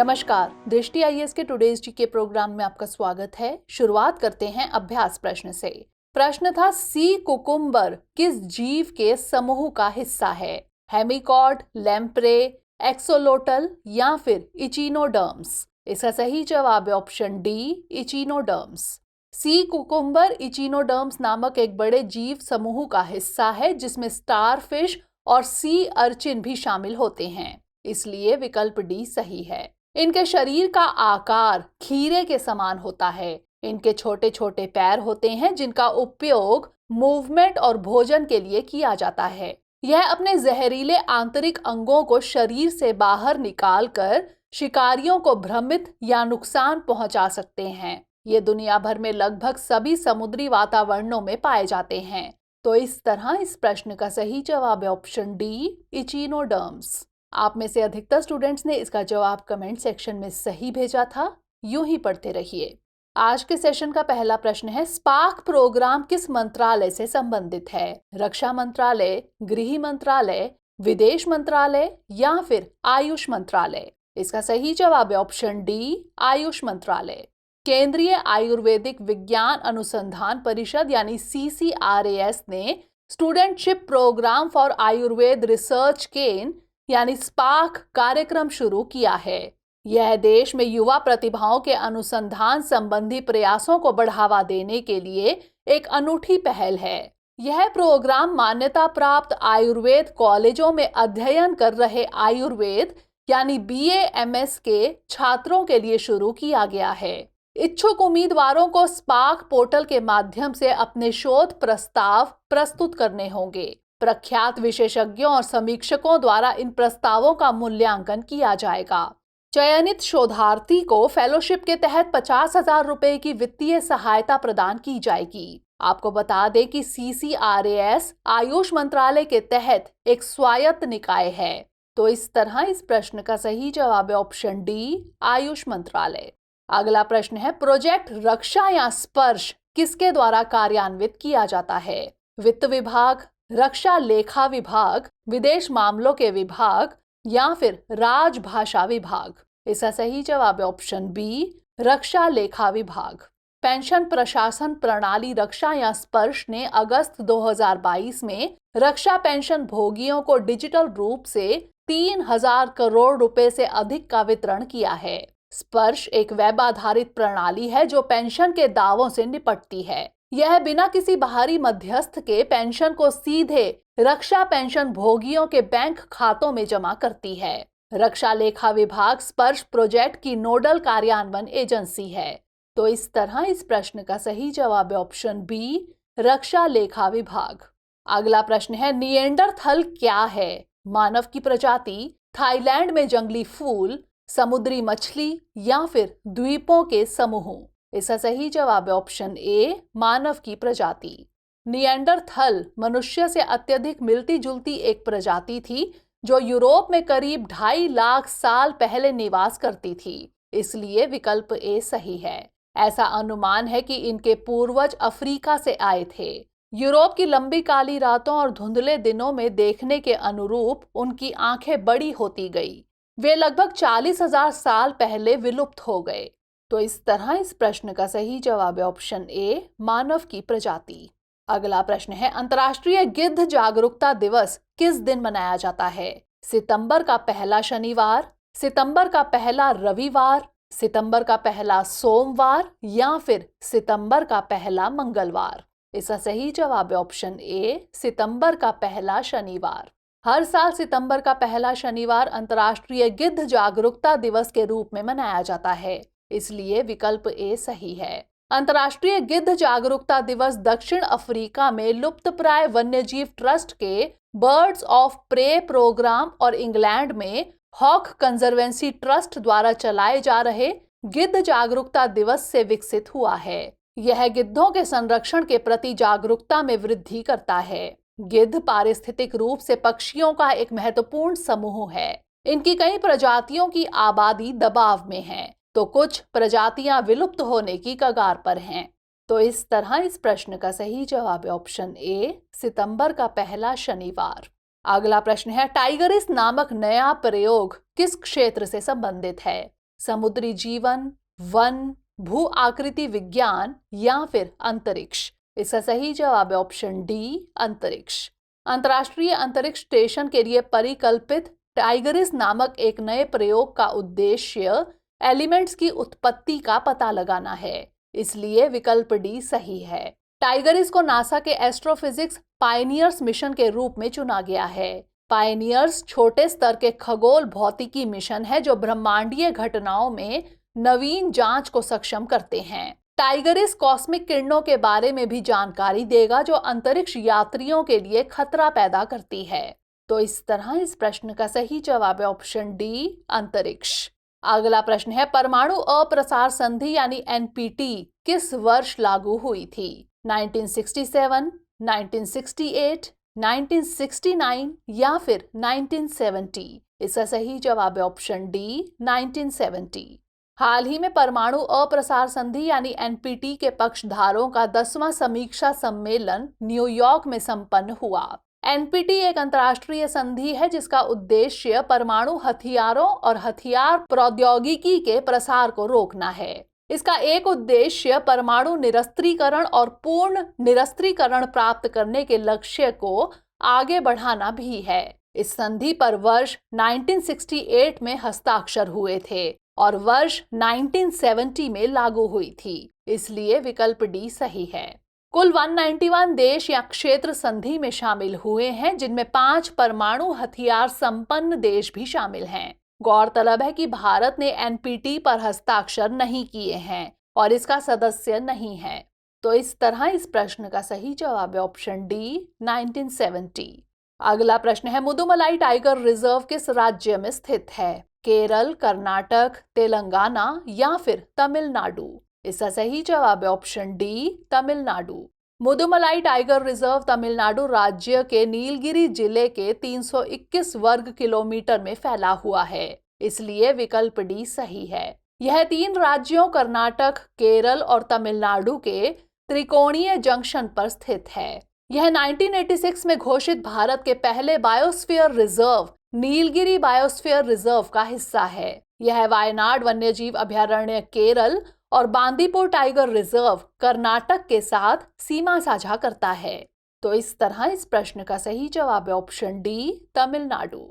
नमस्कार, दृष्टि आईएएस के टुडेज जीके प्रोग्राम में आपका स्वागत है। शुरुआत करते हैं अभ्यास प्रश्न से। प्रश्न था, सी कुकुम्बर किस जीव के समूह का हिस्सा है? हेमिकॉर्ड, लैम्प्रे, एक्सोलोटल या फिर इचिनोडर्म्स? इसका सही जवाब है option D, echinoderms. Sea cucumber echinoderms नामक एक बड़े जीव समूह का हिस्सा है जिसमें स्टारफिश और सी अर्चिन भी शामिल होते हैं, इसलिए विकल्प डी सही है। इनके शरीर का आकार खीरे के समान होता है। इनके छोटे छोटे पैर होते हैं जिनका उपयोग मूवमेंट और भोजन के लिए किया जाता है। यह अपने जहरीले आंतरिक अंगों को शरीर से बाहर निकालकर शिकारियों को भ्रमित या नुकसान पहुंचा सकते हैं। ये दुनिया भर में लगभग सभी समुद्री वातावरणों में पाए जाते हैं। तो इस तरह इस प्रश्न का सही जवाब है ऑप्शन डी, इचिनोडर्म्स। आप में से अधिकतर स्टूडेंट्स ने इसका जवाब कमेंट सेक्शन में सही भेजा था। यूं ही पढ़ते रहिए। आज के सेशन का पहला प्रश्न है, स्पार्क प्रोग्राम किस मंत्रालय से संबंधित है? रक्षा मंत्रालय, गृह मंत्रालय, विदेश मंत्रालय या फिर आयुष मंत्रालय? इसका सही जवाब है ऑप्शन डी, आयुष मंत्रालय। केंद्रीय आयुर्वेदिक विज्ञान अनुसंधान परिषद यानी CCRAS ने studentship programme for Ayurveda research केन यानी स्पार्क कार्यक्रम शुरू किया है। यह देश में युवा प्रतिभाओं के अनुसंधान संबंधी प्रयासों को बढ़ावा देने के लिए एक अनूठी पहल है। यह प्रोग्राम मान्यता प्राप्त आयुर्वेद कॉलेजों में अध्ययन कर रहे आयुर्वेद यानी BA-MS के छात्रों के लिए शुरू किया गया है। इच्छुक उम्मीदवारों को स्पार्क पोर्टल के माध्यम से अपने शोध प्रस्ताव प्रस्तुत करने होंगे। प्रख्यात विशेषज्ञों और समीक्षकों द्वारा इन प्रस्तावों का मूल्यांकन किया जाएगा। चयनित शोधार्थी को फेलोशिप के तहत 50,000 रुपए की वित्तीय सहायता प्रदान की जाएगी। आपको बता दें कि CCRAS आयुष मंत्रालय के तहत एक स्वायत्त निकाय है। तो इस तरह इस प्रश्न का सही जवाब है ऑप्शन डी, आयुष मंत्रालय। अगला प्रश्न है, प्रोजेक्ट रक्षा या स्पर्श किसके द्वारा कार्यान्वित किया जाता है? वित्त विभाग, रक्षा लेखा विभाग, विदेश मामलों के विभाग या फिर राजभाषा विभाग? इसका सही जवाब है ऑप्शन बी, रक्षा लेखा विभाग। पेंशन प्रशासन प्रणाली रक्षा या स्पर्श ने अगस्त 2022 में रक्षा पेंशन भोगियों को डिजिटल रूप से 3,000 करोड़ रुपए से अधिक का वितरण किया है। स्पर्श एक वेब आधारित प्रणाली है जो पेंशन के दावों से निपटती है। यह बिना किसी बाहरी मध्यस्थ के पेंशन को सीधे रक्षा पेंशन भोगियों के बैंक खातों में जमा करती है। रक्षा लेखा विभाग स्पर्श प्रोजेक्ट की नोडल कार्यान्वयन एजेंसी है। तो इस तरह इस प्रश्न का सही जवाब है ऑप्शन बी, रक्षा लेखा विभाग। अगला प्रश्न है, निएंडरथल क्या है? मानव की प्रजाति, थाईलैंड में जंगली फूल, समुद्री मछली या फिर द्वीपों के समूह? इसका सही जवाब है ऑप्शन ए, मानव की प्रजाति। निएंडरथल मनुष्य से अत्यधिक मिलती जुलती एक प्रजाति थी जो यूरोप में करीब 2.5 लाख साल पहले निवास करती थी, इसलिए विकल्प ए सही है। ऐसा अनुमान है कि इनके पूर्वज अफ्रीका से आए थे। यूरोप की लंबी काली रातों और धुंधले दिनों में देखने के अनुरूप उनकी आंखें बड़ी होती गई। वे लगभग 40,000 साल पहले विलुप्त हो गए। तो इस तरह इस प्रश्न का सही जवाब है ऑप्शन ए, मानव की प्रजाति। अगला प्रश्न है, अंतर्राष्ट्रीय गिद्ध जागरूकता दिवस किस दिन मनाया जाता है? सितंबर का पहला शनिवार, सितंबर का पहला रविवार, सितंबर का पहला सोमवार या फिर सितंबर का पहला मंगलवार? इसका सही जवाब है ऑप्शन ए, सितंबर का पहला शनिवार। हर साल सितंबर का पहला शनिवार अंतर्राष्ट्रीय गिद्ध जागरूकता दिवस के रूप में मनाया जाता है, इसलिए विकल्प ए सही है। अंतर्राष्ट्रीय गिद्ध जागरूकता दिवस दक्षिण अफ्रीका में लुप्तप्राय वन्यजीव ट्रस्ट के बर्ड्स ऑफ प्रे प्रोग्राम और इंग्लैंड में हॉक कंजर्वेंसी ट्रस्ट द्वारा चलाए जा रहे गिद्ध जागरूकता दिवस से विकसित हुआ है। यह गिद्धों के संरक्षण के प्रति जागरूकता में वृद्धि करता है। गिद्ध पारिस्थितिक रूप से पक्षियों का एक महत्वपूर्ण समूह है। इनकी कई प्रजातियों की आबादी दबाव में है, तो कुछ प्रजातियां विलुप्त होने की कगार पर हैं। तो इस तरह इस प्रश्न का सही जवाब है ऑप्शन ए, सितंबर का पहला शनिवार। अगला प्रश्न है, टाइगरिस नामक नया प्रयोग किस क्षेत्र से संबंधित है? समुद्री जीवन, वन, भू आकृति विज्ञान या फिर अंतरिक्ष? इसका सही जवाब है ऑप्शन डी, अंतरिक्ष। अंतर्राष्ट्रीय अंतरिक्ष स्टेशन के लिए परिकल्पित टाइगरिस नामक एक नए प्रयोग का उद्देश्य एलिमेंट्स की उत्पत्ति का पता लगाना है, इसलिए विकल्प डी सही है। टाइगरिस को नासा के एस्ट्रोफिजिक्स पायनियर्स मिशन के रूप में चुना गया है। पायनियर्स छोटे स्तर के खगोल भौतिकी मिशन है जो ब्रह्मांडीय घटनाओं में नवीन जांच को सक्षम करते हैं। टाइगरिस कॉस्मिक किरणों के बारे में भी जानकारी देगा जो अंतरिक्ष यात्रियों के लिए खतरा पैदा करती है। तो इस तरह इस प्रश्न का सही जवाब है ऑप्शन डी, अंतरिक्ष। अगला प्रश्न है, परमाणु अप्रसार संधि यानी एनपीटी किस वर्ष लागू हुई थी? 1967, 1968, 1969 या फिर 1970? इसका सही जवाब है ऑप्शन डी, 1970। हाल ही में परमाणु अप्रसार संधि यानी एनपीटी के पक्षधारों का 10वां समीक्षा सम्मेलन न्यूयॉर्क में संपन्न हुआ। एनपीटी एक अंतर्राष्ट्रीय संधि है जिसका उद्देश्य परमाणु हथियारों और हथियार प्रौद्योगिकी के प्रसार को रोकना है। इसका एक उद्देश्य परमाणु निरस्त्रीकरण और पूर्ण निरस्त्रीकरण प्राप्त करने के लक्ष्य को आगे बढ़ाना भी है। इस संधि पर वर्ष 1968 में हस्ताक्षर हुए थे और वर्ष 1970 में लागू हुई थी, इसलिए विकल्प डी सही है। कुल 191 देश या क्षेत्र संधि में शामिल हुए हैं, जिनमें 5 परमाणु हथियार संपन्न देश भी शामिल हैं। गौरतलब है कि भारत ने एनपीटी पर हस्ताक्षर नहीं किए हैं और इसका सदस्य नहीं है। तो इस तरह इस प्रश्न का सही जवाब है ऑप्शन डी, 1970। अगला प्रश्न है, मुदुमलाई टाइगर रिजर्व किस राज्य में स्थित है? केरल, कर्नाटक, तेलंगाना या फिर तमिलनाडु? इसका सही जवाब है option D, Tamil Nadu. Mudumalai tiger reserve Tamil Nadu राज्य के नीलगिरी जिले के 321 वर्ग किलोमीटर में फैला हुआ है, इसलिए विकल्प डी सही है। यह 3 राज्यों कर्नाटक, केरल और तमिलनाडु के त्रिकोणीय जंक्शन पर स्थित है। यह 1986 में घोषित भारत के पहले biosphere reserve Nilgiri biosphere reserve का हिस्सा है। यह वायनाड वन्यजीव अभयारण्य केरल और बांदीपुर टाइगर रिजर्व कर्नाटक के साथ सीमा साझा करता है। तो इस तरह इस प्रश्न का सही जवाब है ऑप्शन डी, तमिलनाडु।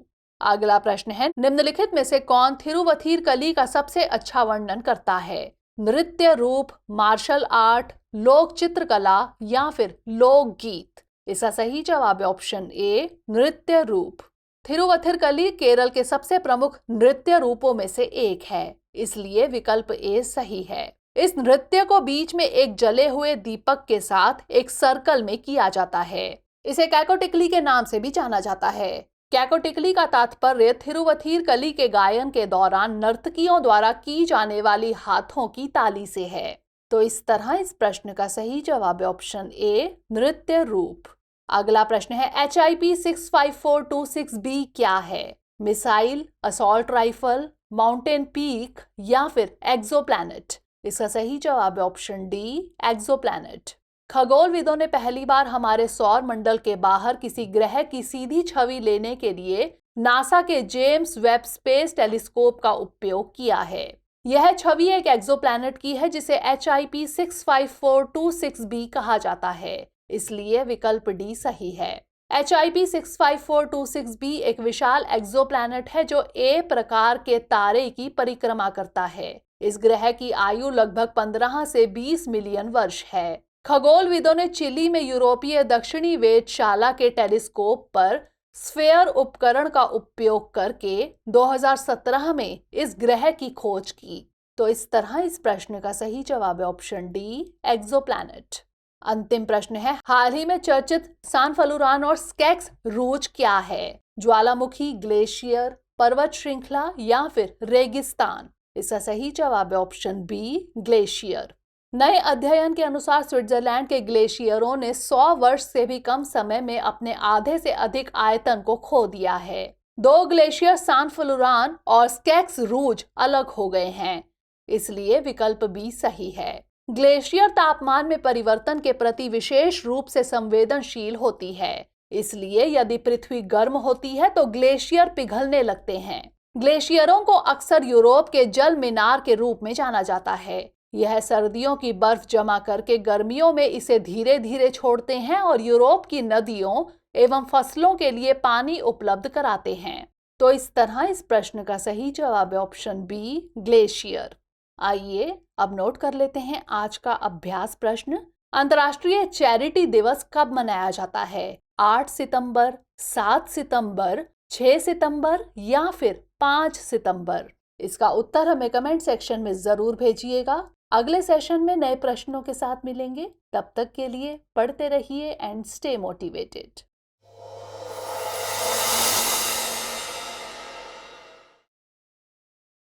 अगला प्रश्न है, निम्नलिखित में से कौन थिरुवथीर कली का सबसे अच्छा वर्णन करता है? नृत्य रूप, मार्शल आर्ट, लोक चित्रकला या फिर लोकगीत? इसका सही जवाब है ऑप्शन ए, नृत्य रूप। थिरुवथिरकली केरल के सबसे प्रमुख नृत्य रूपों में से एक है, इसलिए विकल्प ए सही है। इस नृत्य को बीच में एक जले हुए दीपक के साथ एक सर्कल में किया जाता है। इसे कैकोटिकली के नाम से भी जाना जाता है। कैकोटिकली का तात्पर्य थिरुवथिरकली के गायन के दौरान नर्तकियों द्वारा की जाने वाली हाथों की ताली से है। तो इस तरह इस प्रश्न का सही जवाब है ऑप्शन ए, नृत्य रूप। अगला प्रश्न है, HIP 65426B क्या है? Missile, assault rifle, mountain peak या फिर एक्सोप्लैनेट? इसका सही जवाब है ऑप्शन डी, एक्सोप्लैनेट। खगोलविदों ने पहली बार हमारे सौर मंडल के बाहर किसी ग्रह की सीधी छवि लेने के लिए नासा के जेम्स वेब स्पेस टेलीस्कोप का उपयोग किया है। यह छवि एक एक्सोप्लैनेट की है जिसे HIP 65426B कहा जाता है, इसलिए विकल्प डी सही है। HIP 65426B एक विशाल एक्सोप्लैनेट है जो A प्रकार के तारे की परिक्रमा करता है। इस ग्रह की आयु लगभग 15 से 20 मिलियन वर्ष है। खगोलविदों ने चिली में यूरोपीय दक्षिणी वेधशाला के टेलीस्कोप पर स्फेयर उपकरण का उपयोग करके 2017 में इस ग्रह की खोज की। तो इस तरह इस प्रश्न का सही जवाब है ऑप्शन डी, एक्सोप्लैनेट। अंतिम प्रश्न है, हाल ही में चर्चित सान फलुरान और स्केक्स रूज क्या है? ज्वालामुखी, ग्लेशियर, पर्वत श्रृंखला या फिर रेगिस्तान? इसका सही जवाब है ऑप्शन बी, ग्लेशियर। नए अध्ययन के अनुसार स्विट्जरलैंड के ग्लेशियरों ने 100 वर्ष से भी कम समय में अपने आधे से अधिक आयतन को खो दिया है। 2 ग्लेशियर सान फलुरान और स्केक्स रूज अलग हो गए हैं, इसलिए विकल्प बी सही है। ग्लेशियर तापमान में परिवर्तन के प्रति विशेष रूप से संवेदनशील होती है, इसलिए यदि पृथ्वी गर्म होती है तो ग्लेशियर पिघलने लगते हैं ग्लेशियरों को अक्सर यूरोप के जल मीनार के रूप में जाना जाता है। यह सर्दियों की बर्फ जमा करके गर्मियों में इसे धीरे धीरे छोड़ते हैं और यूरोप की नदियों एवं फसलों के लिए पानी उपलब्ध कराते हैं। तो इस तरह इस प्रश्न का सही जवाब है ऑप्शन बी, ग्लेशियर। आइए अब नोट कर लेते हैं आज का अभ्यास प्रश्न। अंतर्राष्ट्रीय चैरिटी दिवस कब मनाया जाता है? 8 सितंबर, 7 सितंबर, 6 सितंबर या फिर 5 सितंबर? इसका उत्तर हमें कमेंट सेक्शन में जरूर भेजिएगा। अगले सेशन में नए प्रश्नों के साथ मिलेंगे। तब तक के लिए पढ़ते रहिए एंड स्टे मोटिवेटेड।